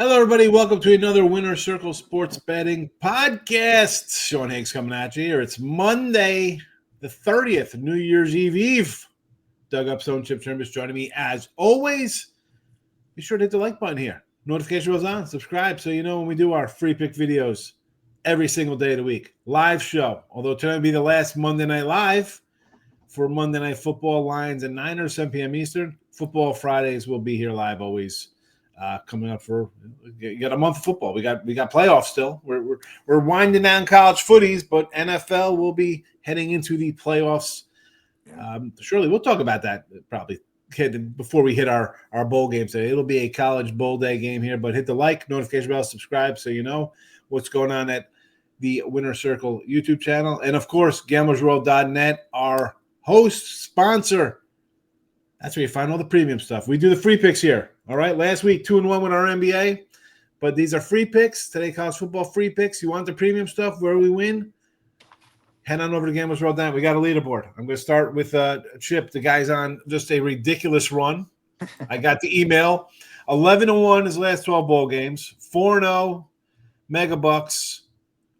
Hello, everybody. Welcome to another Winner Circle Sports Betting Podcast. Sean Higgs coming at you here. It's Monday, the 30th, New Year's Eve. Doug Upstone and Chip Chirimbes joining me as always. Be sure to hit the like button here. Notification goes on. Subscribe so you know when we do our free pick videos every single day of the week. Live show. Although tonight will be the last Monday Night Live for Monday Night Football, Lions and Niners, 7 p.m. Eastern. Football Fridays will be here live always. Coming up for you got a month of football. We got playoffs still. We're winding down college footies, but NFL will be heading into the playoffs. Surely we'll talk about that probably before we hit our bowl games today. It'll be a college bowl day game here, but hit the like, notification bell, subscribe so you know what's going on at the Winner Circle YouTube channel. And of course, gamblersworld.net, our host sponsor. That's where you find all the premium stuff. We do the free picks here. All right. Last week, 2-1 with our NBA. But these are free picks. Today, college football free picks. You want the premium stuff where we win? Head on over to gamblersworld.net. We got a leaderboard. I'm going to start with Chip. The guy's on just a ridiculous run. I got the email. 11-1 his last 12 bowl games. 4-0 Mega Bucks.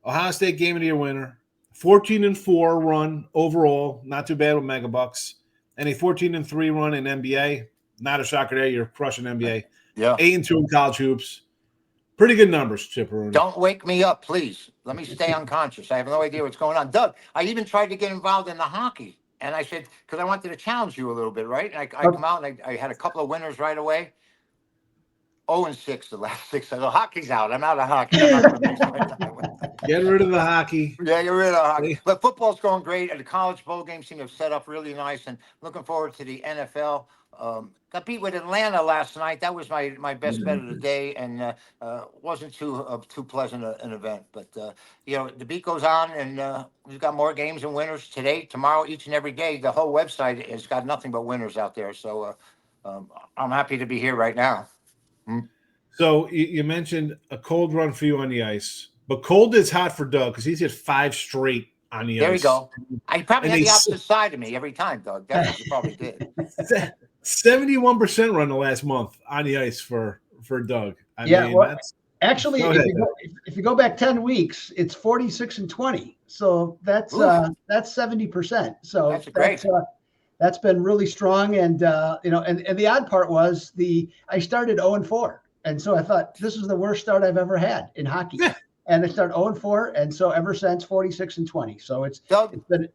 Ohio State Game of the Year winner. 14-4 run overall. Not too bad with Mega Bucks. And a 14-3 run in NBA. Not a shocker there. You're crushing NBA. Yeah. 8-2 in college hoops. Pretty good numbers, Chipper. Don't wake me up, please. Let me stay unconscious. I have no idea what's going on. Doug, I even tried to get involved in the hockey. And I said, because I wanted to challenge you a little bit, right? And I come out and I had a couple of winners right away. 0-6 the last 6. So the hockey's out. I'm out of hockey. I'm not gonna mix my time with that. Get rid of the hockey. Yeah, you're rid of hockey. But football's going great. And the college bowl games seem to have set up really nice. And looking forward to the NFL. Got beat with Atlanta last night. That was my best bet of the day, and wasn't too pleasant an event. But the beat goes on, and we've got more games and winners today, tomorrow, each and every day. The whole website has got nothing but winners out there. So I'm happy to be here right now. So you mentioned a cold run for you on the ice, but cold is hot for Doug because he's hit 5 straight on the ice. There you go. I probably had the opposite side of me every time, Doug. That's what you probably did. 71% run the last month on the ice for Doug. I mean, well, actually, if you go back 10 weeks, it's 46-20. So that's 70%. So that's great. That's been really strong. And and the odd part was I started 0-4, and so I thought this is the worst start I've ever had in hockey. And I started 0-4, and so ever since 46-20. So it's been.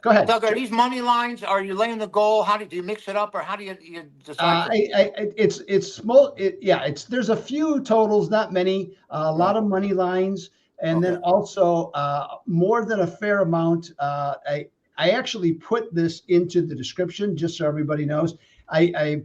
Go ahead, Doug. Are these money lines? Are you laying the goal? How do you mix it up, or how do you decide? It's small. There's a few totals, not many. A lot of money lines, and then also more than a fair amount. I actually put this into the description just so everybody knows. I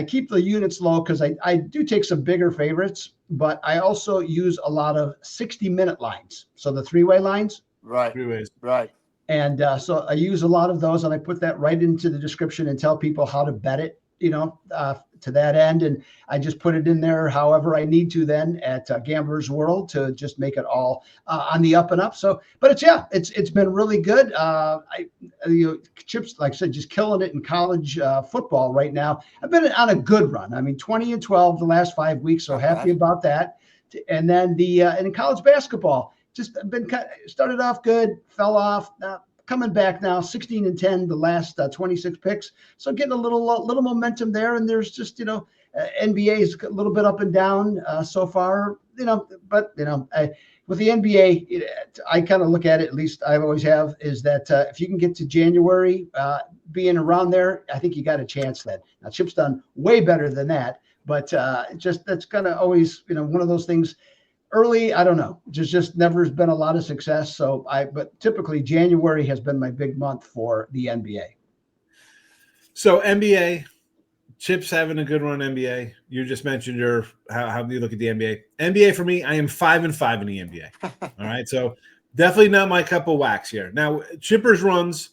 keep the units low because I do take some bigger favorites, but I also use a lot of 60-minute lines. So the 3-way lines. Right. 3 ways. Right. And so I use a lot of those, and I put that right into the description and tell people how to bet it, to that end. And I just put it in there however I need to then at Gamblers World to just make it all on the up and up. So, but it's been really good. Chip's, like I said, just killing it in college football right now. I've been on a good run. I mean, 20-12 the last 5 weeks. So happy about that. And then and in college basketball, just been started off good, fell off. Coming back now, 16-10 the last 26 picks. So getting a little momentum there, and there's just NBA is a little bit up and down so far. But with the NBA, I kind of look at it. At least I always have is that if you can get to January, being around there, I think you got a chance then. Now Chip's done way better than that, but that's kind of always one of those things. Early, I don't know. Just never has been a lot of success. But typically January has been my big month for the NBA. So NBA, Chip's having a good run. NBA. You just mentioned how do you look at the NBA? NBA for me, I am 5-5 in the NBA. All right, so definitely not my cup of wax here. Now Chipper's runs.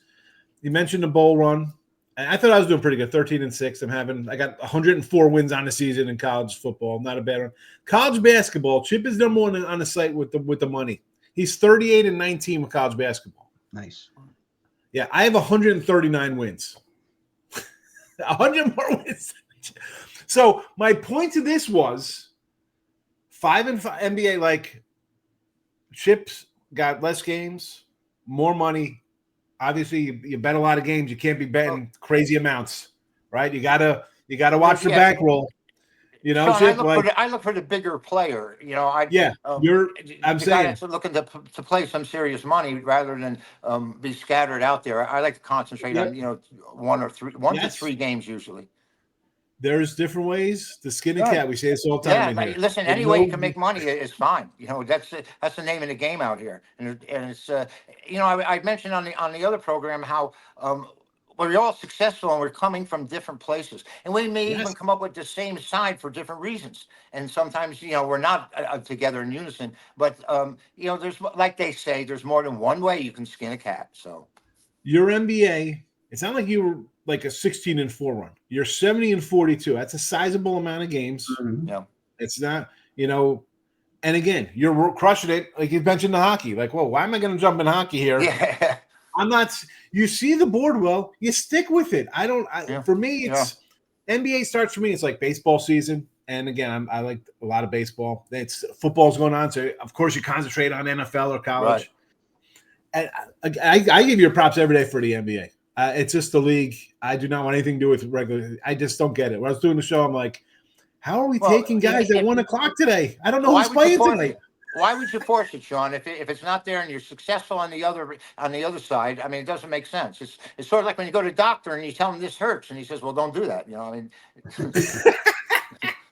You mentioned the bowl run. I thought I was doing pretty good, 13-6. I got 104 wins on the season in college football. Not a bad one. College basketball, Chip is number one on the site with the money. He's 38-19 with college basketball. Nice. Yeah, I have 139 wins. 100 more wins. So my point to this was 5-5 NBA, like Chips got less games, more money. Obviously, you bet a lot of games. You can't be betting crazy amounts, right? You gotta watch the bankroll. You know, Sean, Chip, I look for the bigger player. You know, I'm the saying guy that's looking to play some serious money rather than be scattered out there. I like to concentrate on one to three games usually. There's different ways to skin a cat. We say this all the time. Yeah, listen, any way you can make money is fine. You know, that's the name of the game out here. And it's I mentioned on the other program how we're all successful and we're coming from different places, and we may even come up with the same side for different reasons. And sometimes we're not together in unison. But there's, like they say, there's more than one way you can skin a cat. So your NBA, it's not like you were like a 16-4 run. You're 70-42. That's a sizable amount of games. Mm-hmm. Yeah, it's not, and again, you're crushing it. Like you mentioned the hockey. Like, well, why am I going to jump in hockey here? Yeah. I'm not. You see the board well. You stick with it. For me, it's NBA starts for me. It's like baseball season, and again, I like a lot of baseball. It's football's going on, so of course you concentrate on NFL or college. Right. And I give you props every day for the NBA. It's just the league. I do not want anything to do with regular. I just don't get it. When I was doing the show, I'm like, how are we taking guys at 1 o'clock today? I don't know who's playing today. Why would you force it, Sean? If it's not there and you're successful on the other side, I mean, it doesn't make sense. It's sort of like when you go to a doctor and you tell him this hurts, and he says, "Well, don't do that." I mean,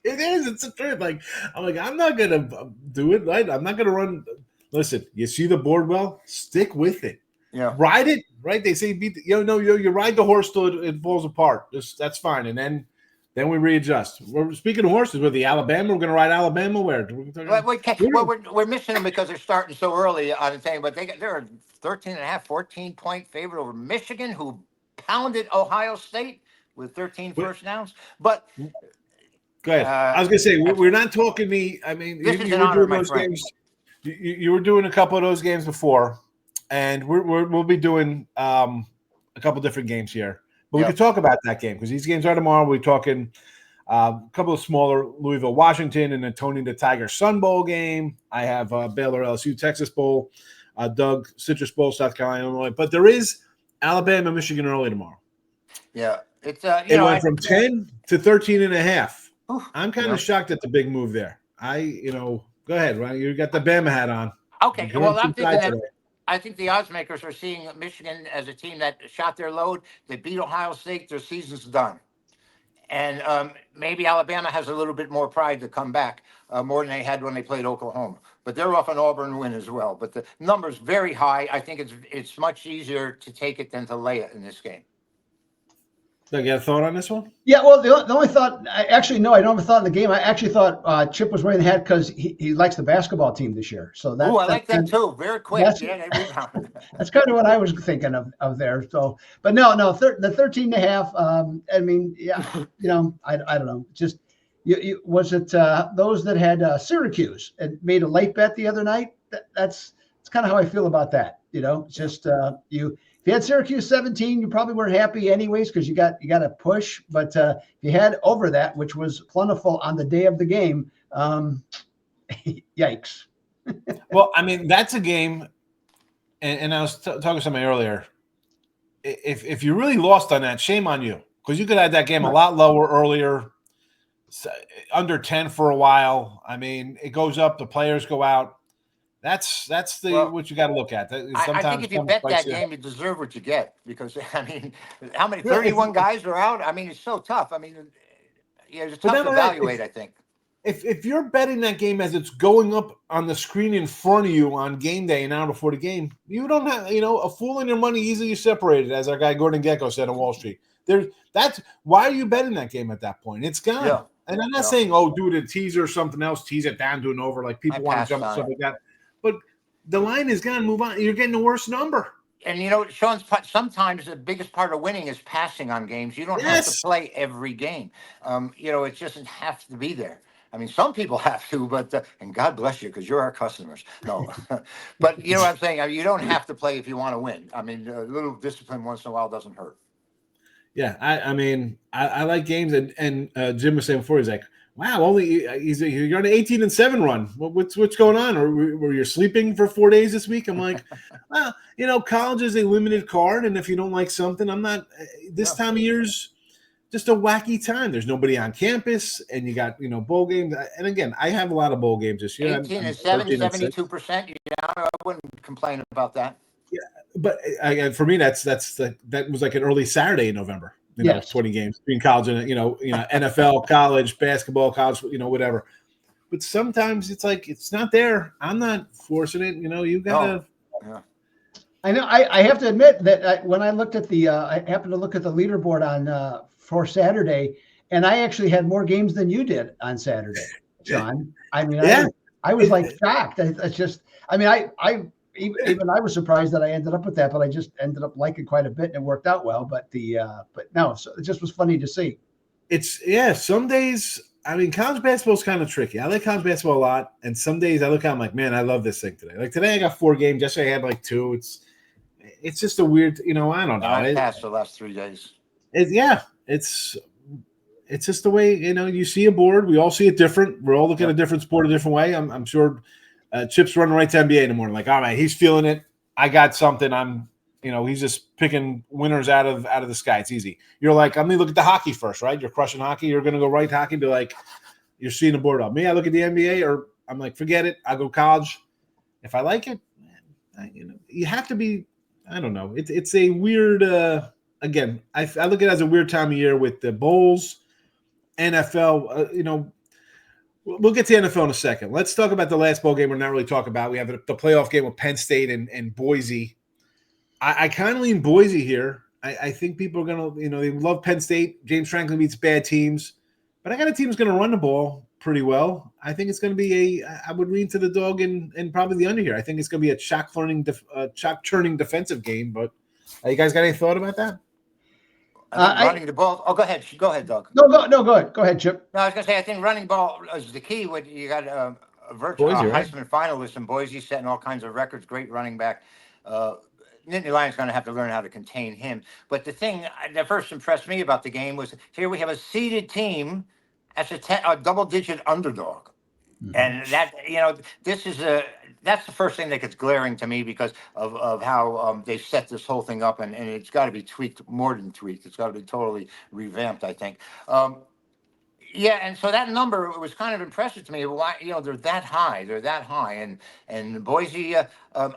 it is. It's a truth. Like I'm not gonna do it. Right? I'm not gonna run. Listen, you see the board well, stick with it. Yeah, ride it. Right? They say you ride the horse till it falls apart. That's fine, and then we readjust. We're speaking of horses with the Alabama. We're going to ride Alabama. Where? We're missing them because they're starting so early on the thing. But they're a 13.5, 14-point favorite over Michigan, who pounded Ohio State with 13 first downs. But go ahead. I was going to say we're not talking the. I mean, this is an honor, my friend. Games. You were doing a couple of those games before, and we'll be doing a couple different games here. But we could talk about that game because these games are tomorrow. We're talking a couple of smaller Louisville, Washington, and then Tony the Tigers Sun Bowl game. I have Baylor, LSU, Texas Bowl, Doug, Citrus Bowl, South Carolina, Illinois. But there is Alabama, Michigan early tomorrow. Yeah. It went from 10 to 13.5. I'm kind of shocked at the big move there. Go ahead, Ryan. You got the Bama hat on. Okay. Well, I'm thinking that. I think the odds makers are seeing Michigan as a team that shot their load. They beat Ohio State. Their season's done. And maybe Alabama has a little bit more pride to come back, more than they had when they played Oklahoma. But they're off an Auburn win as well. But the number's very high. I think it's much easier to take it than to lay it in this game. So you got a thought on this one? Yeah, well, the only thought, I don't have a thought in the game. I actually thought Chip was wearing the hat because he likes the basketball team this year. So I like that too. Very quick. That's kind of what I was thinking of there. So, but no, the 13.5. I mean, yeah, I don't know. Just was it those that had Syracuse and made a late bet the other night? That's kind of how I feel about that. Just If you had Syracuse 17, you probably weren't happy anyways because you got to push. But if you had over that, which was plentiful on the day of the game, yikes. Well, I mean, that's a game, and I was talking to somebody earlier. If you really lost on that, shame on you because you could have had that game a lot lower earlier, under 10 for a while. I mean, it goes up, the players go out. That's what you got to look at. I think if you bet that game, you deserve what you get because, I mean, how many 31 guys are out? I mean, it's so tough. I mean, it's tough to evaluate, I think. If you're betting that game as it's going up on the screen in front of you on game day an hour before the game, you don't have, a fool and your money easily separated, as our guy Gordon Gekko said on Wall Street. That's why are you betting that game at that point? It's gone. Yeah. And I'm not saying, do it a teaser or something else, tease it down to an over, like people want to jump stuff like that. But the line is going to move on. You're getting the worst number. And, Sean, sometimes the biggest part of winning is passing on games. You don't have to play every game. It doesn't have to be there. I mean, some people have to, but and God bless you because you're our customers. No, but you know what I'm saying? You don't have to play if you want to win. I mean, a little discipline once in a while doesn't hurt. Yeah, I mean, I like games, and Jim was saying before, he's like, wow, you're on an 18-7 run. What's going on? Or were you sleeping for 4 days this week? I'm like, well, college is a limited card, and if you don't like something, I'm not. This time of year's just a wacky time. There's nobody on campus, and you got bowl games. And again, I have a lot of bowl games this year. 18-7, 72%. I wouldn't complain about that. Yeah, but for me, that was like an early Saturday in November. 20 games between college and NFL, college basketball, college, whatever. But sometimes it's like it's not there. I'm not forcing it. You gotta. No. Yeah. I know. I have to admit that when I looked at I happened to look at the leaderboard on for Saturday, and I actually had more games than you did on Saturday, Sean. I mean, yeah. I was like shocked. It's just. I mean, even I was surprised that I ended up with that, but I just ended up liking quite a bit, and it worked out well. But so it just was funny to see. Some days, I mean, college basketball is kind of tricky. I like college basketball a lot, and some days I look at it, I'm like, man, I love this thing today. Like today, I got 4 games. Yesterday, I had like 2. It's just a weird, I don't know. I passed the last 3 days. It's just the way you see a board. We all see it different. We're all looking at a different sport a different way. I'm sure. Chip's running right to NBA in the morning. Like, all right, he's feeling it. I got something. He's just picking winners out of the sky. It's easy. You're like, I'm going to look at the hockey first, right? You're crushing hockey. You're going to go right to hockey. Be like, you're seeing the board up. Me, I look at the NBA, or I'm like, forget it. I'll go college. If I like it, you have to be. I don't know. It's a weird. Again, I look at it as a weird time of year with the bowls, NFL. We'll get to the NFL in a second. Let's talk about the last bowl game we're not really talking about. We have the playoff game with Penn State and Boise. I kind of lean Boise here. I think people are going to, they love Penn State. James Franklin beats bad teams. But I got a team that's going to run the ball pretty well. I think it's going to be I would lean to the dog and probably the under here. I think it's going to be a shock-turning defensive game. But you guys got any thought about that? Running the ball. Oh, go ahead. Go ahead, Doug. No, go ahead. Go ahead, Chip. No, I was going to say, I think running ball is the key. You got a virtual Boise, Heisman finalist in Boise, setting all kinds of records. Great running back. Nittany Lions going to have to learn how to contain him. But the thing that first impressed me about the game was here we have a seeded team as a double-digit underdog. Mm-hmm. And that, that's the first thing that gets glaring to me because of how they set this whole thing up, and it's got to be tweaked, more than tweaked. It's got to be totally revamped, I think. And so that number was kind of impressive to me. Why, they're that high. They're that high, and Boise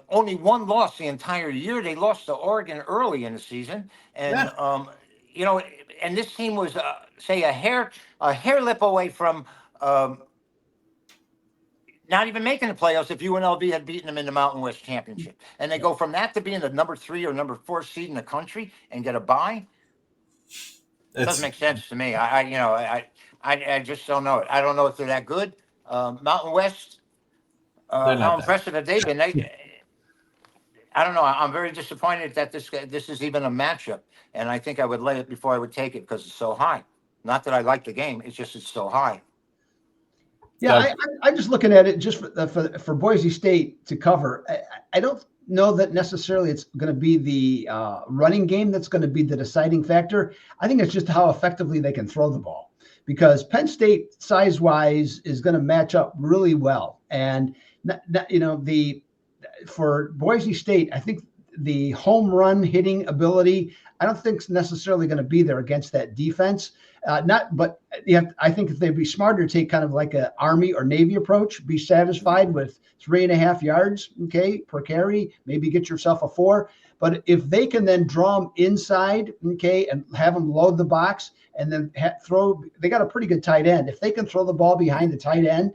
only 1 loss the entire year. They lost to Oregon early in the season, and and this team was say a hair lip away from. Not even making the playoffs if UNLV had beaten them in the Mountain West Championship. And they go from that to being the number 3 or number 4 seed in the country and get a bye. It doesn't make sense to me. I just don't know it. I don't know if they're that good. Mountain West, how impressive have they been? I don't know. I'm very disappointed that this is even a matchup. And I think I would lay it before I would take it because it's so high. Not that I like the game. It's just it's so high. Yeah, I'm just looking at it just for Boise State to cover. I don't know that necessarily it's going to be the running game that's going to be the deciding factor. I think it's just how effectively they can throw the ball because Penn State size-wise is going to match up really well. And, for Boise State, I think the home run hitting ability, I don't think it's necessarily going to be there against that defense. I think if they'd be smarter to take kind of like an Army or Navy approach, be satisfied with 3.5 yards, per carry, maybe get yourself a 4. But if they can then draw them inside, and have them load the box and then they got a pretty good tight end. If they can throw the ball behind the tight end,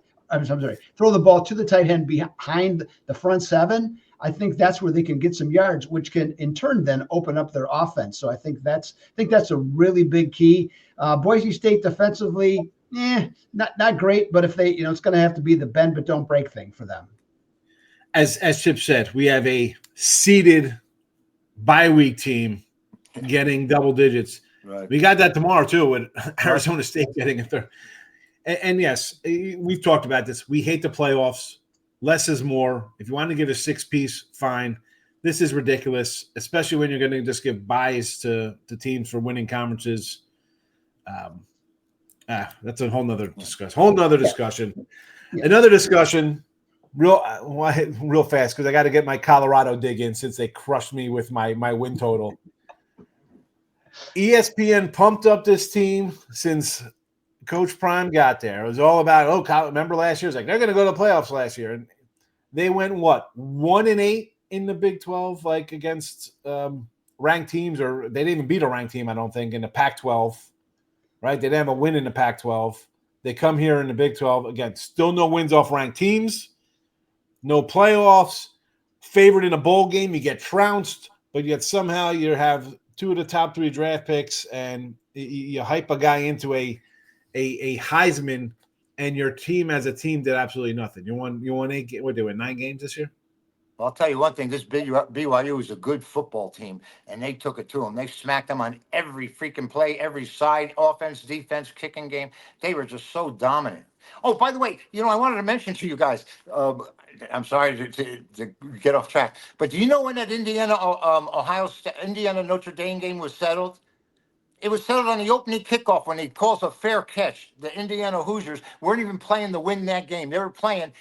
throw the ball to the tight end behind the front 7, I think that's where they can get some yards, which can in turn then open up their offense. So I think that's a really big key. Boise State defensively, not great, but if they, it's going to have to be the bend but don't break thing for them. As Chip said, we have a seeded bye week team getting double digits. Right. We got that tomorrow too with Arizona State getting a third. And yes, we've talked about this. We hate the playoffs. Less is more. If you want to give a 6-piece, fine. This is ridiculous, especially when you're going to just give buys to teams for winning conferences. That's a whole nother discussion. Whole nother discussion. Yeah. Another discussion. Real fast because I got to get my Colorado dig in since they crushed me with my win total. ESPN pumped up this team since Coach Prime got there. It was all about, remember last year? It was like, they're going to go to the playoffs last year. And they went, 1-8 in the Big 12, like against ranked teams, or they didn't even beat a ranked team, I don't think, in the Pac-12, right? They didn't have a win in the Pac-12. They come here in the Big 12. Again, still no wins off ranked teams. No playoffs, favored in a bowl game, you get trounced, but yet somehow you have 2 of the top 3 draft picks, and you hype a guy into a Heisman, and your team as a team did absolutely nothing. You won 8. What, they win 9 games this year? I'll tell you one thing, this BYU is a good football team, and they took it to them. They smacked them on every freaking play, every side, offense, defense, kicking game. They were just so dominant. Oh, by the way, I wanted to mention to you guys, I'm sorry to get off track, but do you know when that Indiana Notre Dame game was settled? It was settled on the opening kickoff when he calls a fair catch. The Indiana Hoosiers weren't even playing to win that game. They were playing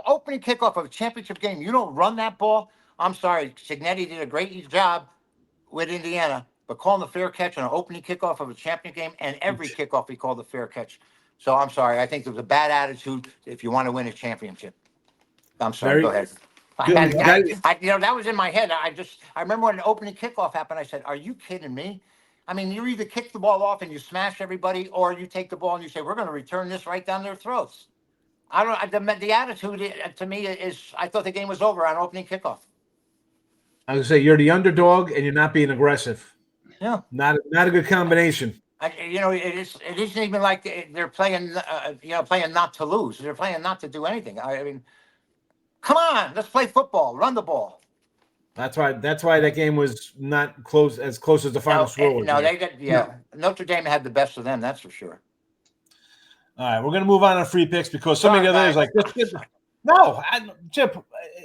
opening kickoff of a championship game. You don't run that ball. I'm sorry. Cignetti did a great job with Indiana, but calling the fair catch on an opening kickoff of a champion game, and every kickoff he called a fair catch. So I'm sorry. I think there was a bad attitude if you want to win a championship. I'm sorry. Go ahead. That was in my head. I remember when the opening kickoff happened, I said, are you kidding me? I mean, you either kick the ball off and you smash everybody, or you take the ball and you say, we're going to return this right down their throats. The attitude to me is, I thought the game was over on opening kickoff. I was going to say, you're the underdog and you're not being aggressive. Yeah. Not a good combination. It isn't even like they're playing, playing not to lose. They're playing not to do anything. I mean, come on, let's play football, run the ball. That's why that game was not as close as the final score was. No, Notre Dame had the best of them, that's for sure. All right, we're going to move on to free picks because some of the others Chip,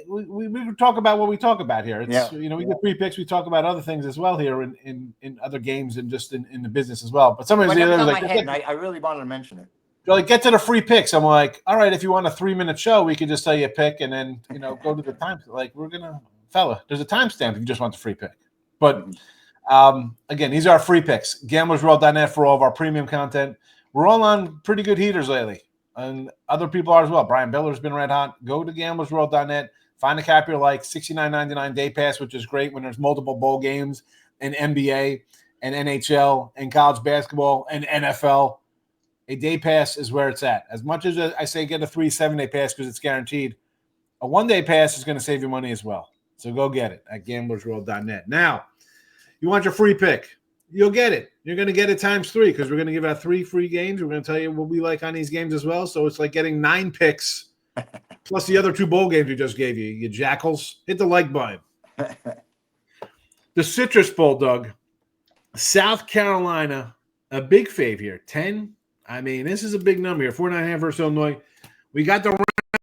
we talk about what we talk about here. It's we get free picks, we talk about other things as well here in other games and just in the business as well. But some of the others I really wanted to mention it. They're like, get to the free picks. I'm like, all right, if you want a 3-minute show, we can just tell you a pick and then go to the time. Like, there's a timestamp if you just want the free pick. But again, these are our free picks. gamblersworld.net for all of our premium content. We're all on pretty good heaters lately, and other people are as well. Brian Beller's been red hot. Go to gamblersworld.net. Find a cap you like, $69.99 day pass, which is great when there's multiple bowl games and NBA and NHL and college basketball and NFL. A day pass is where it's at. As much as I say get a 7-day pass because it's guaranteed, a 1-day pass is going to save you money as well. So go get it at gamblersworld.net. Now, you want your free pick. You'll get it. You're going to get it times 3 because we're going to give out 3 free games. We're going to tell you what we like on these games as well. So it's like getting 9 picks plus the other 2 bowl games we just gave you. You jackals. Hit the like button. The Citrus Bowl, Doug. South Carolina, a big fave here. 10. I mean, this is a big number here. 49.5 versus Illinois. We got the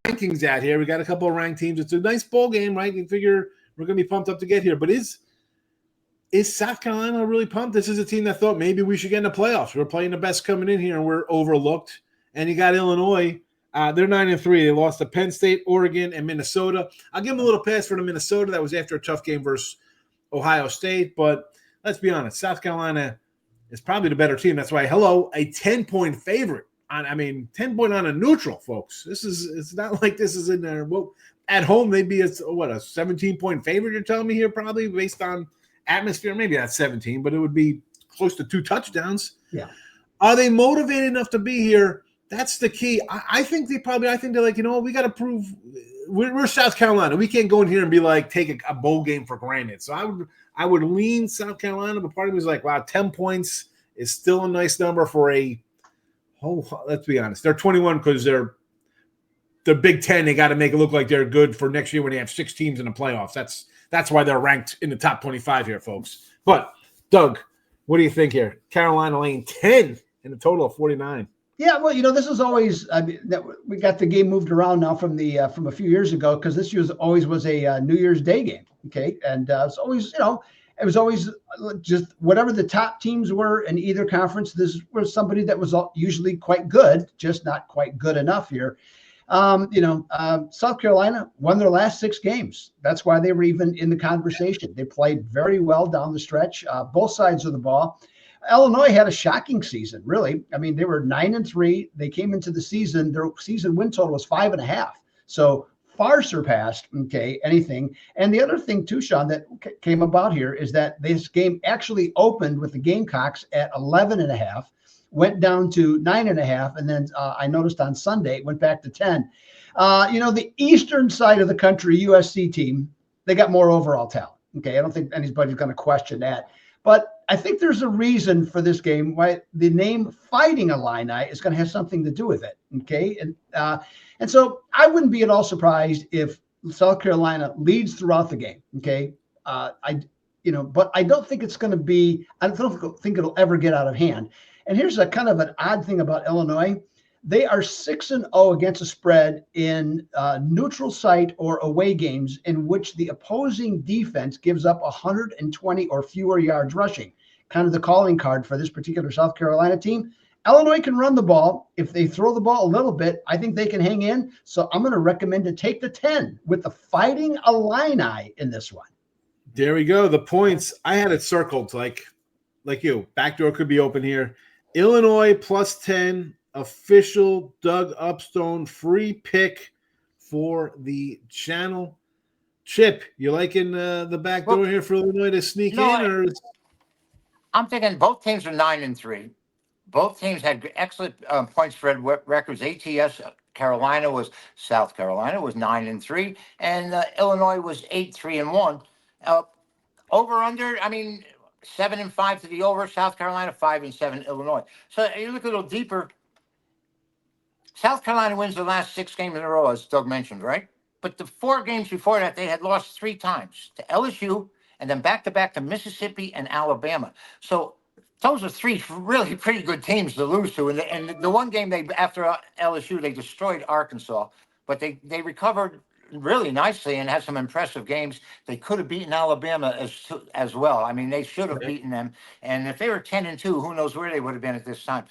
rankings out here. We got a couple of ranked teams. It's a nice bowl game, right? You figure we're going to be pumped up to get here. But is South Carolina really pumped? This is a team that thought maybe we should get in the playoffs. We're playing the best coming in here, and we're overlooked. And you got Illinois. They're 9-3. They lost to Penn State, Oregon, and Minnesota. I'll give them a little pass for the Minnesota. That was after a tough game versus Ohio State. But let's be honest, South Carolina is probably the better team. That's why, a 10-point favorite. 10-point on a neutral, folks. It's not like this is in there. Well, at home, they'd be a 17-point favorite, you're telling me here, probably based on atmosphere. Maybe not 17, but it would be close to 2 touchdowns. Yeah. Are they motivated enough to be here? That's the key. I think they're like, we got to prove we're South Carolina. We can't go in here and be like, take a bowl game for granted. So I would lean South Carolina, but part of me is like, wow, 10 points is still a nice number for let's be honest. They're 21 because they're Big Ten. They got to make it look like they're good for next year when they have 6 teams in the playoffs. That's why they're ranked in the top 25 here, folks. But, Doug, what do you think here? Carolina laying 10 in a total of 49. Yeah, well, this is always we got the game moved around now from a few years ago because this year always was a New Year's Day game. Okay, and it's always it was always just whatever the top teams were in either conference. This was somebody that was usually quite good, just not quite good enough here. South Carolina won their last 6 games. That's why they were even in the conversation. They played very well down the stretch, both sides of the ball. Illinois had a shocking season, really. I mean, they were 9-3. They came into the season, their season win total was 5.5. So far surpassed, anything. And the other thing too, Sean, that came about here is that this game actually opened with the Gamecocks at 11.5, went down to 9.5, and then I noticed on Sunday it went back to 10. The eastern side of the country, USC team, they got more overall talent. I don't think anybody's going to question that. But I think there's a reason for this game why the name Fighting Illini is going to have something to do with it. And so I wouldn't be at all surprised if South Carolina leads throughout the game. But I don't think it's going to be. I don't think it'll ever get out of hand. And here's a kind of an odd thing about Illinois. They are 6-0 against the spread in neutral site or away games in which the opposing defense gives up 120 or fewer yards rushing. Kind of the calling card for this particular South Carolina team. Illinois can run the ball. If they throw the ball a little bit, I think they can hang in. So I'm going to recommend to take the 10 with the Fighting Illini in this one. There we go. The points, I had it circled like you. Backdoor could be open here. Illinois plus 10. Official Doug Upstone free pick for the channel. Chip, you liking the back door here for Illinois to sneak in? Or I'm thinking both teams are 9-3. Both teams had excellent point spread records. ATS South Carolina was 9-3, and Illinois was 8-3-1. Over under, 7-5 to the over. South Carolina 5-7 Illinois. So you look a little deeper. South Carolina wins the last 6 games in a row, as Doug mentioned, right? But the 4 games before that, they had lost 3 times to LSU and then back-to-back to Mississippi and Alabama. So those are 3 really pretty good teams to lose to. And the one game after LSU, they destroyed Arkansas. But they recovered really nicely and had some impressive games. They could have beaten Alabama as well. They should have beaten them. And if they were 10-2, who knows where they would have been at this time.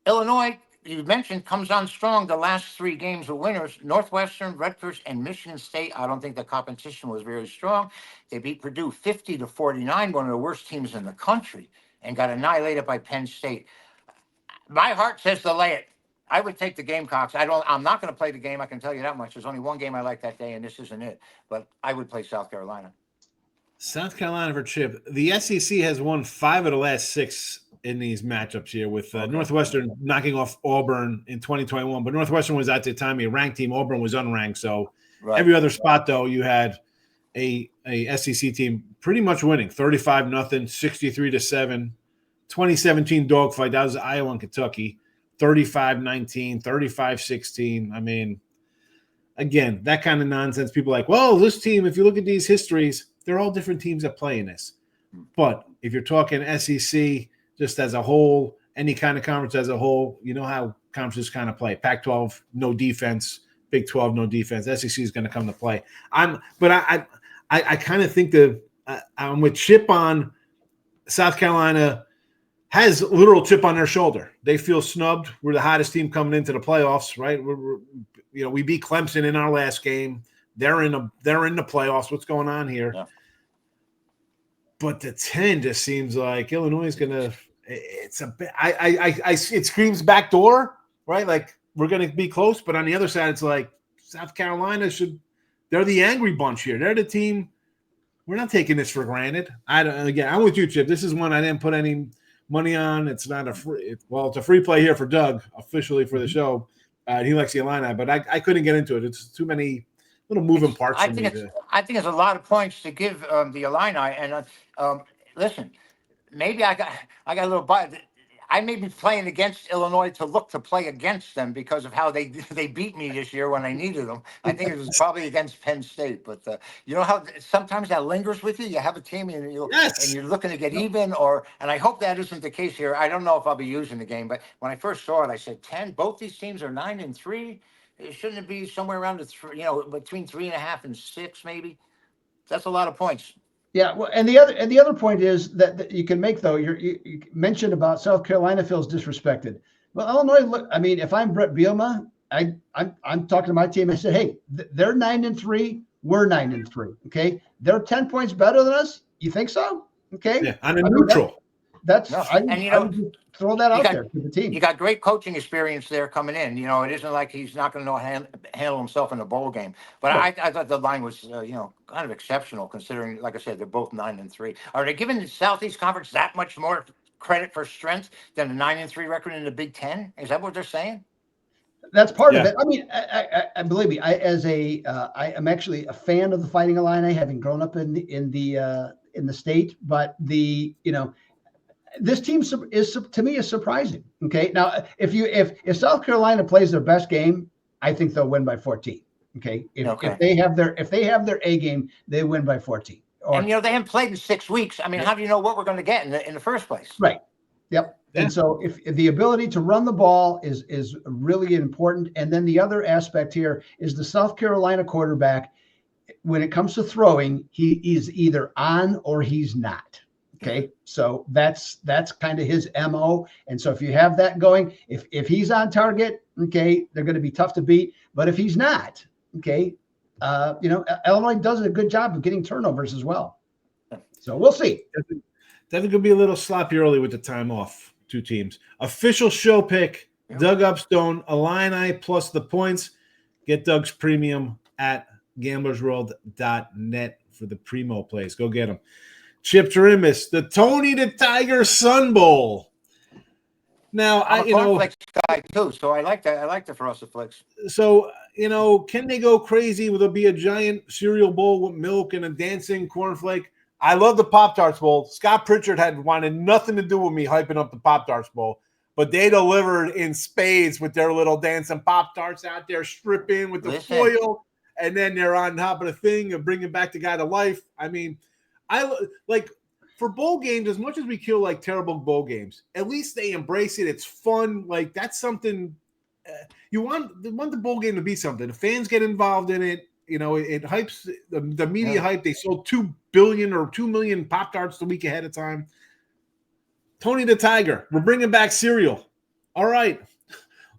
Illinois, you mentioned, comes on strong. The last 3 games were winners. Northwestern, Rutgers, and Michigan State. I don't think the competition was very strong. They beat Purdue 50-49, one of the worst teams in the country, and got annihilated by Penn State. My heart says to lay it. I would take the Gamecocks. I'm not going to play the game. I can tell you that much. There's only one game I like that day, and this isn't it. But I would play South Carolina. South Carolina for Chip. The SEC has won 5 of the last 6 in these matchups here, with Northwestern knocking off Auburn in 2021. But Northwestern was at the time a ranked team. Auburn was unranked. So every other spot, though, you had a SEC team pretty much winning 35-0, 63-7, 2017 dogfight. That was Iowa and Kentucky, 35-19, 35-16. Again, that kind of nonsense. People are like, well, this team, if you look at these histories, they're all different teams that play in this. But if you're talking SEC just as a whole, any kind of conference as a whole, you know how conferences kind of play. Pac-12, no defense. Big 12, no defense. SEC is going to come to play. I kind of think I'm with Chip on South Carolina has a literal chip on their shoulder. They feel snubbed. We're the hottest team coming into the playoffs, right? We beat Clemson in our last game. They're in the playoffs. What's going on here? Yeah. But the 10 just seems like Illinois is going to. It's a bit. It screams backdoor, right? Like we're going to be close, but on the other side, it's like South Carolina should. They're the angry bunch here. They're the team. We're not taking this for granted. I'm with you, Chip. This is one I didn't put any money on. It's not a free. It's a free play here for Doug officially for the show. He likes the Illini, but I couldn't get into it. It's too many little moving parts. I think it's a lot of points to give the Illini. And listen, maybe I got a little bias. I may be playing against Illinois to look to play against them because of how they beat me this year when I needed them. I think it was probably against Penn State, but you know how sometimes that lingers with you. You have a team and you're looking to get even, and I hope that isn't the case here. I don't know if I'll be using the game, but when I first saw it, I said 10. Both these teams are 9-3. Shouldn't it be somewhere around between 3.5 and 6 maybe? That's a lot of points. Yeah, well, and the other point is that you can make though. You mentioned about South Carolina feels disrespected. Well, Illinois. Look, I mean, if I'm Brett Bielema, I'm talking to my team. I said, hey, they're 9-3. We're 9-3. Okay, they're 10 points better than us. You think so? Okay, Yeah, on a neutral. That's No. I And would just throw that out there to the team. You got great coaching experience there coming in. You know, it isn't like he's not going to know how to handle himself in a bowl game. But I thought the line was, kind of exceptional considering, like I said, they're both 9-3. Are they giving the Southeast Conference that much more credit for strength than a 9-3 record in the Big Ten? Is that what they're saying? That's part of it. I mean, I believe me. I am actually a fan of the Fighting Illini, having grown up in the state. But this team is to me is surprising. Okay, now if South Carolina plays their best game, I think they'll win by 14. Okay, if they have their A game, they win by 14. And they haven't played in 6 weeks. I mean, how do you know what we're going to get in the first place? Right. Yep. Yeah. And so if the ability to run the ball is really important. And then the other aspect here is the South Carolina quarterback, when it comes to throwing, he is either on or he's not. Okay. So that's kind of his MO. And so if you have that going, if he's on target, okay, they're going to be tough to beat. But if he's not, okay, Illinois does a good job of getting turnovers as well. So we'll see. Definitely could be a little sloppy early with the time off. Two teams. Official show pick, Doug Upstone, Illini plus the points. Get Doug's premium at gamblersworld.net for the primo plays. Go get them. Chip Chirimbes, the Tony the Tiger Sun Bowl. Now, I'm a cornflakes guy too, so I like that. I like the Frosted Flakes. So, can they go crazy? Will there be a giant cereal bowl with milk and a dancing cornflake? I love the Pop-Tarts Bowl. Scott Pritchard had wanted nothing to do with me hyping up the Pop-Tarts Bowl, but they delivered in spades with their little dancing Pop-Tarts out there, stripping with the foil, and then they're on top of the thing and bringing back the guy to life. I mean, I like for bowl games, as much as we kill like terrible bowl games, at least they embrace it. It's fun. Like that's something you want the bowl game to be something. The fans get involved in it. It hypes the media hype. They sold 2 billion or 2 million Pop-Tarts the week ahead of time. Tony the Tiger. We're bringing back cereal. All right.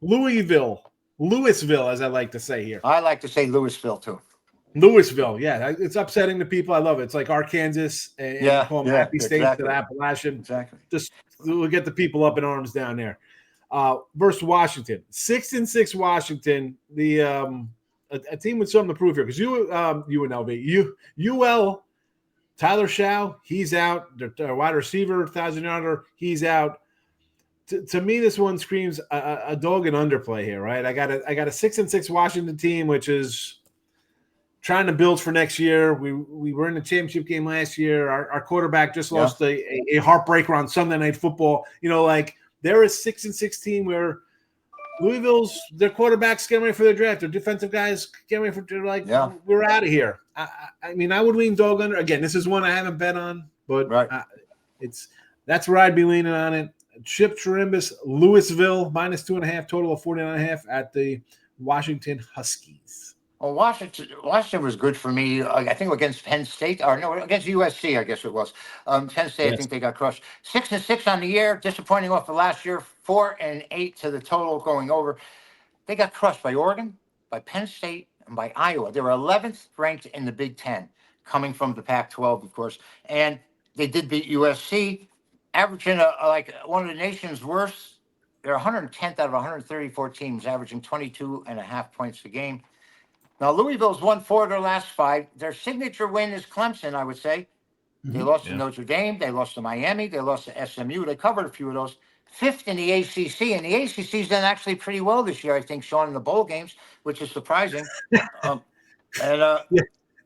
Louisville, as I like to say here. I like to say Louisville too. Louisville, yeah. It's upsetting the people. I love it. It's like Arkansas and happy states to the Appalachian. Exactly. Just we'll get the people up in arms down there. Versus Washington. 6-6 Washington. A team with something to prove here because UNLV, UL, Tyler Shaw, he's out. Their wide receiver, 1,000-yarder, he's out. To me, this one screams a dog and underplay here, right? I got a 6-6 Washington team, which is trying to build for next year. We were in the championship game last year. Our quarterback just lost a heartbreaker on Sunday Night Football. They're a 6-6 team where Louisville's their quarterbacks getting ready for their draft. Their defensive guys getting ready for we're out of here. I mean, I would lean dog under. Again, this is one I haven't bet on, but that's where I'd be leaning on it. Chip Chirimbes, Louisville -2.5, total of 49.5 at the Washington Huskies. Well, Washington was good for me. I think against Penn State, or no, against USC, I guess it was. Penn State, I think they got crushed. 6-6 on the year, disappointing off the last year. 4-8 to the total going over. They got crushed by Oregon, by Penn State, and by Iowa. They were 11th ranked in the Big Ten, coming from the Pac-12, of course. And they did beat USC, averaging like one of the nation's worst. They're 110th out of 134 teams, averaging 22.5 points a game. Now, Louisville's won 4 of their last 5. Their signature win is Clemson, I would say. They lost to Notre Dame. They lost to Miami. They lost to SMU. They covered a few of those. 5th in the ACC, and the ACC's done actually pretty well this year, I think, Sean, in the bowl games, which is surprising. They're going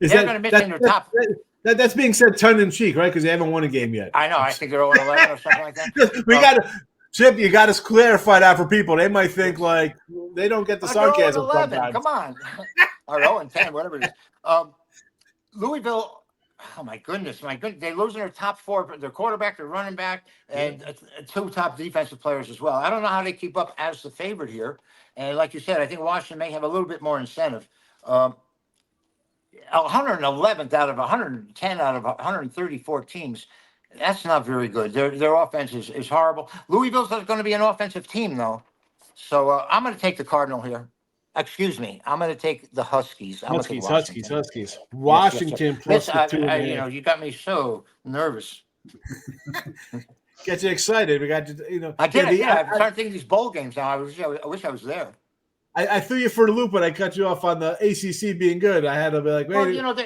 to miss in their top. That's being said tongue-in-cheek, right? Because they haven't won a game yet. I know. I think they're 0-11 or something like that. Chip, you got to clarify that for people. They might think like they don't get the sarcasm sometimes. Come on. Or 0-10, whatever it is. Louisville. Oh, my goodness. They losing their top 4, their quarterback, their running back, and 2 top defensive players as well. I don't know how they keep up as the favorite here. And like you said, I think Washington may have a little bit more incentive. 111th out of 110 out of 134 teams. That's not very good. Their offense is horrible. Louisville's going to be an offensive team, though. So I'm going to take the Cardinal here. Excuse me. I'm going to take the Huskies. Huskies. Yes. Washington plus the 2.5. You got me so nervous. Get you excited. We got you. I did. I'm starting thinking these bowl games now. I wish I was there. I threw you for a loop, but I cut you off on the ACC being good. I had to be like, wait. Well,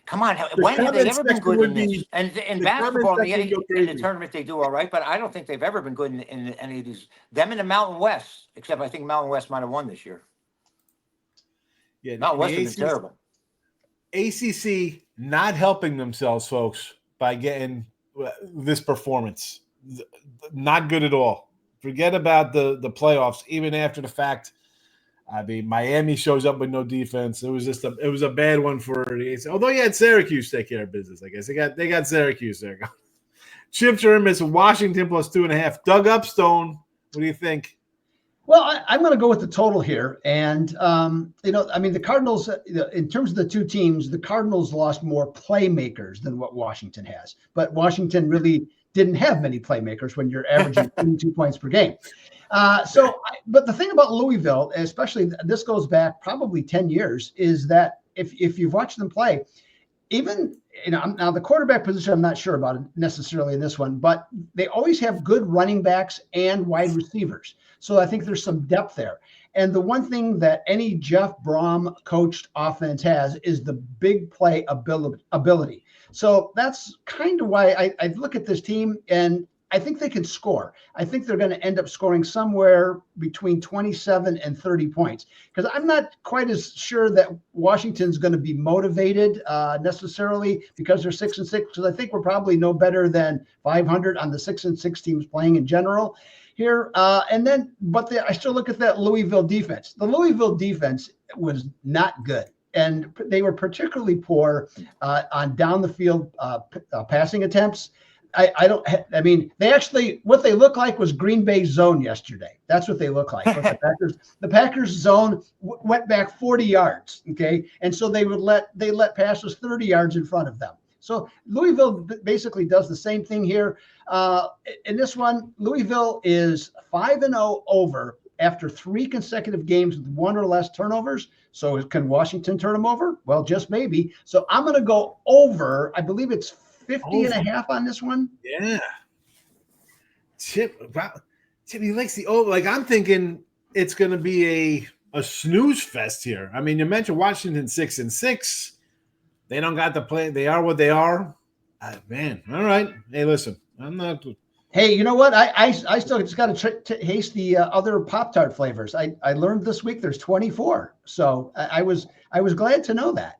come on. When have they ever been good in this? And in basketball, in the tournament, they do all right, but I don't think they've ever been good in any of these. Them in the Mountain West, except I think Mountain West might have won this year. Yeah, Mountain West has been terrible. ACC not helping themselves, folks, by getting this performance. Not good at all. Forget about the playoffs, even after the fact. I mean, Miami shows up with no defense. It was a bad one for the ACC. Although you had Syracuse take care of business, I guess. They got Syracuse there. Chip Chirimbes, Washington plus 2.5. Doug Upstone, what do you think? Well, I'm going to go with the total here. And, the Cardinals, in terms of the two teams, the Cardinals lost more playmakers than what Washington has. But Washington really didn't have many playmakers when you're averaging 22 points per game. But the thing about Louisville, especially this goes back probably 10 years, is that if you've watched them play, even now the quarterback position, I'm not sure about it necessarily in this one, but they always have good running backs and wide receivers. So I think there's some depth there. And the one thing that any Jeff Brom coached offense has is the big play ability. So that's kind of why I look at this team, and I think they can score. I think they're going to end up scoring somewhere between 27 and 30 points, because I'm not quite as sure that Washington's going to be motivated necessarily because they're 6-6, because I think we're probably no better than 500 on the 6-6 teams playing in general here. I still look at that Louisville defense. The Louisville defense was not good. And they were particularly poor on down the field passing attempts. They actually, what they look like was Green Bay's zone yesterday. That's what they look like. The Packers zone went back 40 yards. Okay. And so they let passes 30 yards in front of them. So Louisville basically does the same thing here. In this one, Louisville is 5-0 over after 3 consecutive games with 1 or less turnovers. So can Washington turn them over? Well, just maybe. So I'm going to go over. I believe it's 50.5 on this one. Yeah. Chip, he likes the over. Like, I'm thinking it's going to be a snooze fest here. I mean, you mentioned Washington 6-6. They don't got to play. They are what they are. Man, all right. Hey, listen, I'm not. Hey, you know what? I still just got to taste the other Pop-Tart flavors. I learned this week there's 24. So I was glad to know that.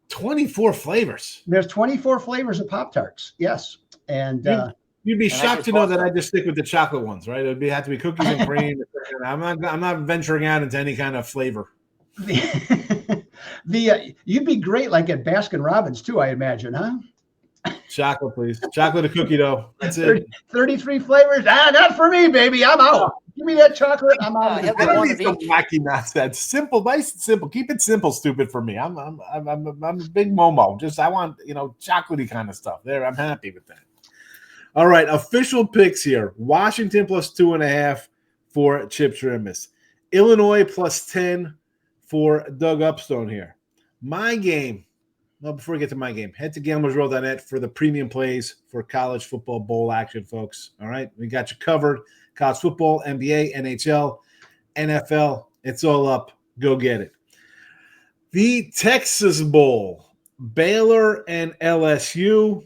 24 flavors. There's 24 flavors of Pop-Tarts. Yes. And you'd be shocked to know that I just stick with the chocolate ones, right? It'd have to be cookies and cream. I'm not venturing out into any kind of flavor. You'd be great like at Baskin Robbins too, I imagine, huh? Chocolate, please. Chocolate and cookie dough. That's it. 33 flavors. Not for me, baby. I'm out. Give me that chocolate. I'm out. Some wacky nonsense. Simple, nice and simple. Keep it simple, stupid for me. I'm a big Momo. Just I want chocolatey kind of stuff. There, I'm happy with that. All right, official picks here. Washington plus 2.5 for Chip Chirimbes. Illinois plus 10 for Doug Upstone here. My game. Well, before we get to my game, head to gamblersworld.net for the premium plays for college football bowl action, folks. All right, we got you covered. College football, NBA, NHL, NFL, it's all up. Go get it. The Texas Bowl, Baylor and LSU.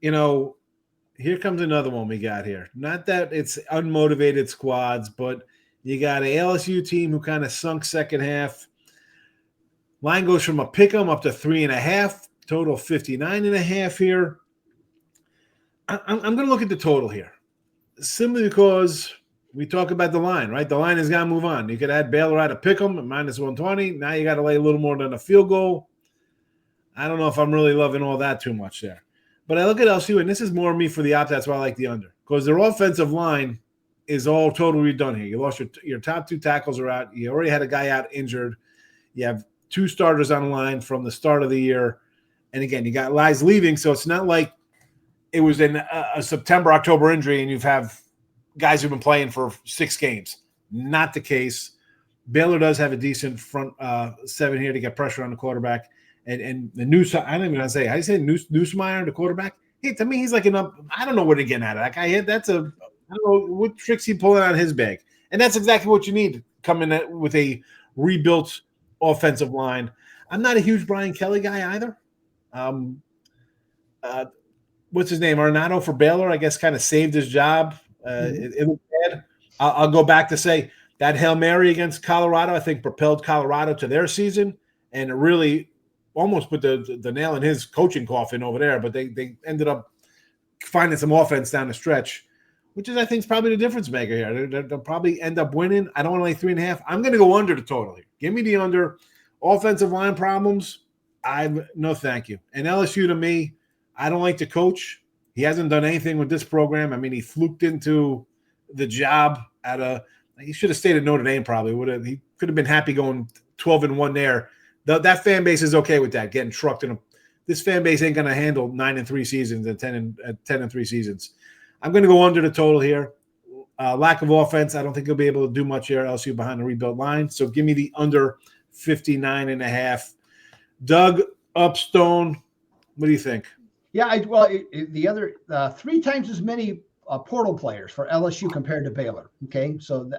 Here comes another one we got here. Not that it's unmotivated squads, but you got a LSU team who kind of sunk second half. Line goes from a pick'em up to 3.5, total 59.5 here. I'm going to look at the total here, simply because we talk about the line, right? The line has got to move on. You could add Baylor at a pick'em at minus 120. Now you got to lay a little more than a field goal. I don't know if I'm really loving all that too much there. But I look at LSU, and this is more me for the opt. That's why I like the under, because their offensive line is all totally redone here. You lost your top 2 tackles are out. You already had a guy out injured. You have 2 starters on the line from the start of the year. And again, you got guys leaving, so it's not like it was in a September, October injury and you have guys who've been playing for 6 games. Not the case. Baylor does have a decent front 7 here to get pressure on the quarterback. And the News, I don't even know how to say, how do you say Newsmeyer, the quarterback? Hey, to me, he's like I don't know what they're getting out of that guy. I don't know what tricks he pulling out of his bag. And that's exactly what you need coming with a rebuilt offensive line. I'm not a huge Brian Kelly guy either. What's his name? Arnado for Baylor, I guess, kind of saved his job. It looked bad. I'll go back to say that Hail Mary against Colorado, I think, propelled Colorado to their season, and it really almost put the nail in his coaching coffin over there. But they ended up finding some offense down the stretch, which is, I think, is probably the difference maker here. They'll probably end up winning. I don't want to lay 3.5. I'm going to go under the total here. Give me the under. Offensive line problems, no thank you. And LSU, to me, I don't like the coach. He hasn't done anything with this program. I mean, he fluked into the job he should have stayed at Notre Dame probably. He could have been happy going 12-1 there. That fan base is okay with that, getting trucked in this fan base ain't going to handle 9-3 seasons and 10-3 seasons. I'm going to go under the total here. Lack of offense, I don't think he'll be able to do much here. LSU behind the rebuilt line. So give me the under 59.5. Doug, Upstone, what do you think? Yeah, the other 3 times as many portal players for LSU compared to Baylor. Okay, so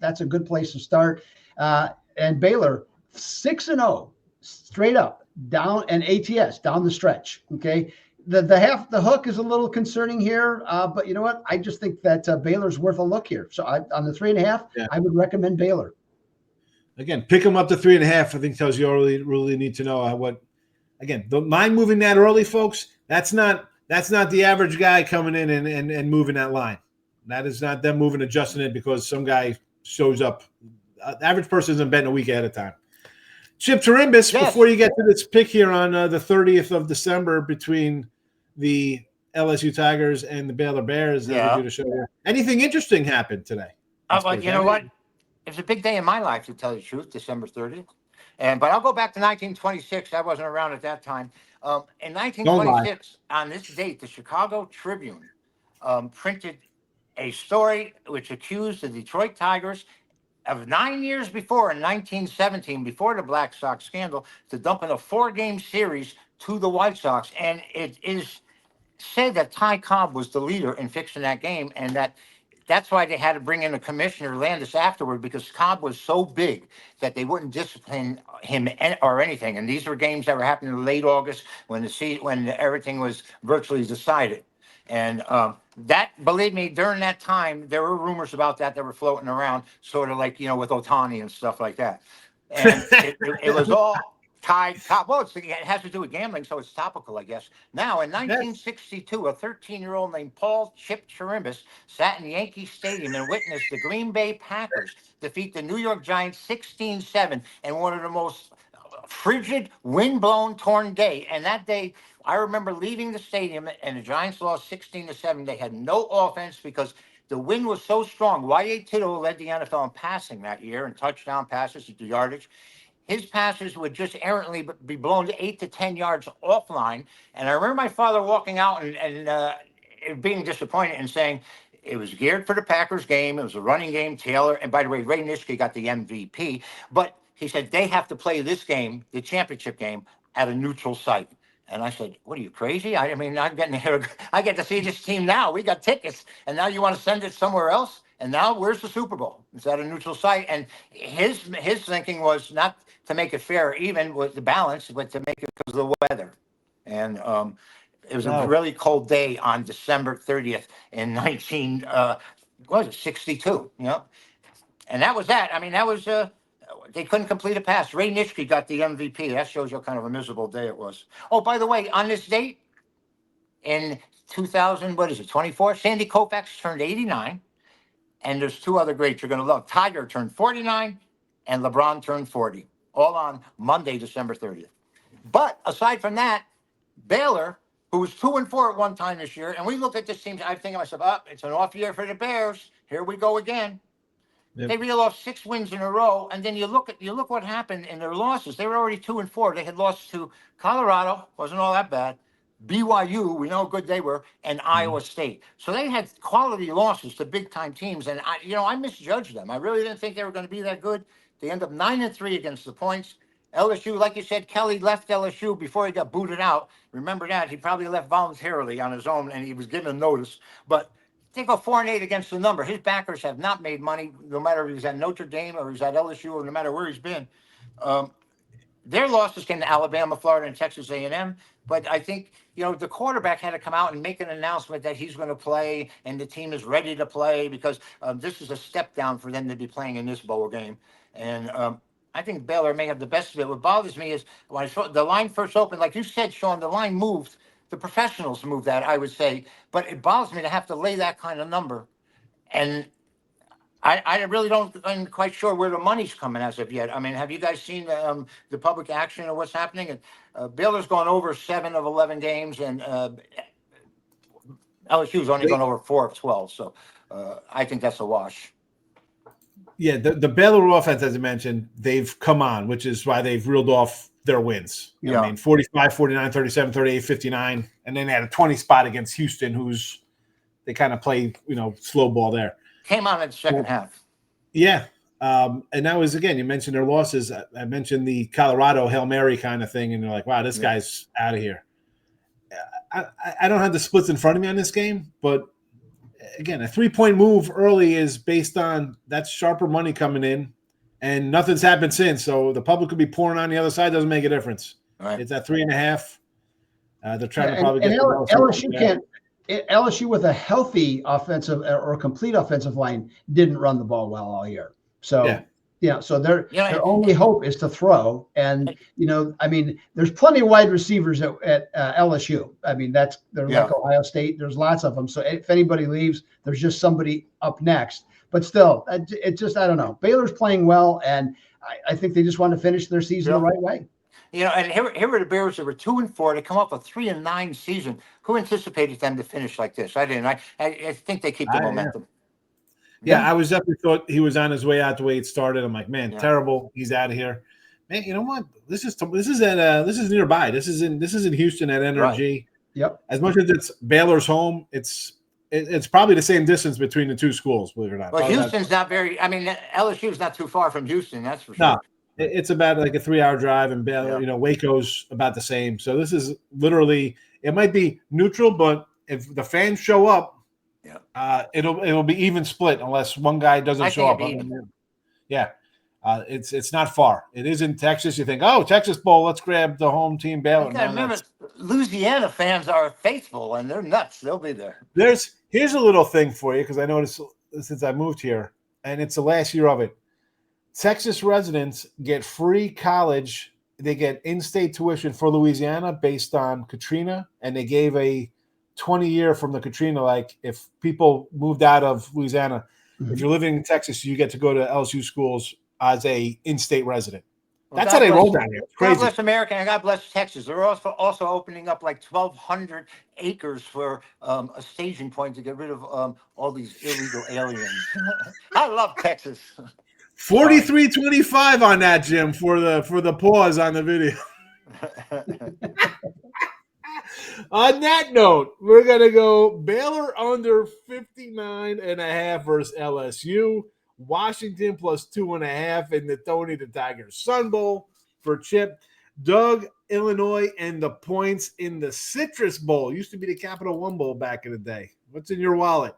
that's a good place to start. And Baylor 6-0 straight up down, and ATS down the stretch. Okay, the hook is a little concerning here, but you know what? I just think that Baylor's worth a look here. So on the 3.5, yeah. I would recommend Baylor. Again, pick them up to 3.5. I think tells you all really need to know what. Again, don't mind moving that early, folks. That's not the average guy coming in and moving that line. That is not them moving, adjusting it because some guy shows up. Average person isn't betting a week ahead of time. Chip Chirimbes, yes. Before you get to this pick here on the 30th of December between the LSU Tigers and the Baylor Bears, we do the show here. Anything interesting happened today? You know what? It's a big day in my life, to tell you the truth, December 30th. But I'll go back to 1926. I wasn't around at that time. In 1926, on this date, the Chicago Tribune printed a story which accused the Detroit Tigers of 9 years before, in 1917, before the Black Sox scandal, to dump in a 4-game series to the White Sox. And it is said that Ty Cobb was the leader in fixing that game, and that's why they had to bring in a commissioner, Landis, afterward, because Cobb was so big that they wouldn't discipline him or anything. And these were games that were happening in late August when everything was virtually decided. And that, believe me, during that time, there were rumors about that were floating around, sort of like, with Ohtani and stuff like that. And it was all tied. Well, it has to do with gambling, so it's topical, I guess. Now, in 1962, a 13-year-old named Paul Chip Chirimbes sat in Yankee Stadium and witnessed the Green Bay Packers defeat the New York Giants 16-7 in one of the most frigid, wind-blown, torn day. And that day, I remember leaving the stadium, and the Giants lost 16-7. They had no offense because the wind was so strong. Y.A. Tittle led the NFL in passing that year in touchdown passes at the yardage. His passes would just errantly be blown to 8 to 10 yards offline. And I remember my father walking out and being disappointed and saying it was geared for the Packers game. It was a running game. Taylor, and by the way, Ray Nitschke got the MVP. But he said they have to play this game, the championship game, at a neutral site. And I said, what are you, crazy? I'm getting here. I get to see this team now. We got tickets. And now you want to send it somewhere else? And now where's the Super Bowl? It's at a neutral site. And his thinking was not to make it fair or even with the balance, but to make it because of the weather. And it was a really cold day on December 30th in 62, And that was that. I mean, that was they couldn't complete a pass. Ray Nitschke got the MVP. That shows you what kind of a miserable day it was. Oh, by the way, on this date in 24, Sandy Koufax turned 89. And there's 2 other greats you're going to love. Tiger turned 49 and LeBron turned 40. All on Monday, December 30th. But aside from that, Baylor, who was 2-4 at one time this year, and we looked at this team, I think to myself, it's an off year for the Bears. Here we go again. Yep. They reeled off 6 wins in a row, and then you look what happened in their losses. They were already 2-4. They had lost to Colorado, wasn't all that bad. BYU, we know how good they were, and Iowa State. So they had quality losses to big time teams, and I misjudged them. I really didn't think they were going to be that good. They end up 9-3 against the points. LSU, like you said, Kelly left LSU before he got booted out. Remember that? He probably left voluntarily on his own, and he was given a notice. But they go 4-8 against the number. His backers have not made money, no matter if he's at Notre Dame or he's at LSU or no matter where he's been. Their losses came to Alabama, Florida, and Texas A&M. But I think, the quarterback had to come out and make an announcement that he's going to play and the team is ready to play because this is a step down for them to be playing in this bowl game. And I think Baylor may have the best of it. What bothers me is when I saw the line first opened, like you said, Sean, the line moved. The professionals moved that, I would say. But it bothers me to have to lay that kind of number. And I really I'm quite sure where the money's coming as of yet. I mean, have you guys seen the public action of what's happening? And Baylor's gone over 7 of 11 games, and LSU's only gone over 4 of 12. So I think that's a wash. Yeah, the Baylor offense, as I mentioned, they've come on, which is why they've reeled off their wins. Yeah. I mean, 45, 49, 37, 38, 59. And then they had a 20 spot against Houston, they kind of played, slow ball there. Came on in the second half. Yeah. And that was, again, you mentioned their losses. I mentioned the Colorado Hail Mary kind of thing, and you're like, wow, this guy's out of here. I don't have the splits in front of me on this game, but again, a 3-point move early is based on that's sharper money coming in, and nothing's happened since. So the public could be pouring on the other side. Doesn't make a difference. Right. It's at 3.5. They're trying to probably get LSU can't. LSU with a healthy offensive or complete offensive line didn't run the ball well all year. So so their only hope is to throw. And there's plenty of wide receivers at LSU. I mean, they're like Ohio State. There's lots of them. So if anybody leaves, there's just somebody up next. But still, it just, I don't know. Baylor's playing well, and I think they just want to finish their season the right way. And here were the Bears that were 2-4 to come up with 3-9 season. Who anticipated them to finish like this? I didn't. I think they keep the momentum. Yeah, I was definitely thought he was on his way out the way it started. I'm like, man, terrible. He's out of here. Man, you know what? This is nearby. This is in Houston at NRG. Right. Yep. As much as it's Baylor's home, it's probably the same distance between the two schools, believe it or not. Well, Houston's not very. I mean, LSU's not too far from Houston. That's for sure. No, it's about like a 3-hour drive, and Baylor, Waco's about the same. So this is literally. It might be neutral, but if the fans show up. It'll be even split unless one guy doesn't show up. It's not far. It is in Texas. You think, Texas Bowl, let's grab the home team Baylor. Remember, Louisiana fans are faithful and they're nuts. They'll be there. Here's a little thing for you because I noticed since I moved here, and it's the last year of it. Texas residents get free college. They get in-state tuition for Louisiana based on Katrina, and they gave a 20-year from the Katrina, like if people moved out of Louisiana, if you're living in Texas, you get to go to LSU schools as a in-state resident. Well, that's how they roll down here. It's crazy. God bless America and God bless Texas. They're also opening up like 1,200 acres for a staging point to get rid of all these illegal aliens. I love Texas. 43-25 on that, Jim, for the pause on the video. On that note, we're going to go Baylor under 59.5 versus LSU. Washington plus 2.5 in the Nittany the Tigers Sun Bowl for Chip. Doug, Illinois, and the points in the Citrus Bowl. Used to be the Capital One Bowl back in the day. What's in your wallet?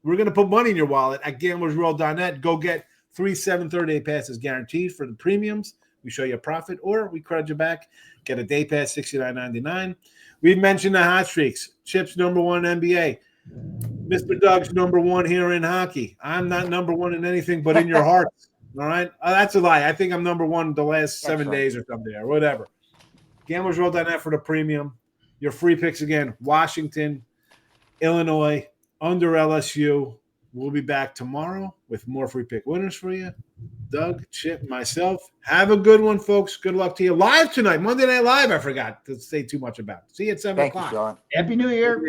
We're going to put money in your wallet at gamblersworld.net. Go get 3 738 passes guaranteed for the premiums. We show you a profit, or we credit you back. Get a day pass, $69.99. We've mentioned the hot streaks. Chip's number 1 in NBA. Mr. Doug's number 1 here in hockey. I'm not number 1 in anything but in your hearts. All right? That's a lie. I think I'm number 1 the last 7 days or something or whatever. Gamblersworld.net for the premium. Your free picks again. Washington, Illinois, under LSU. We'll be back tomorrow with more free pick winners for you. Doug, Chip, myself. Have a good one, folks. Good luck to you. Live tonight, Monday Night Live. I forgot to say too much about. See you at 7 o'clock. Thank you, Sean. Happy New Year.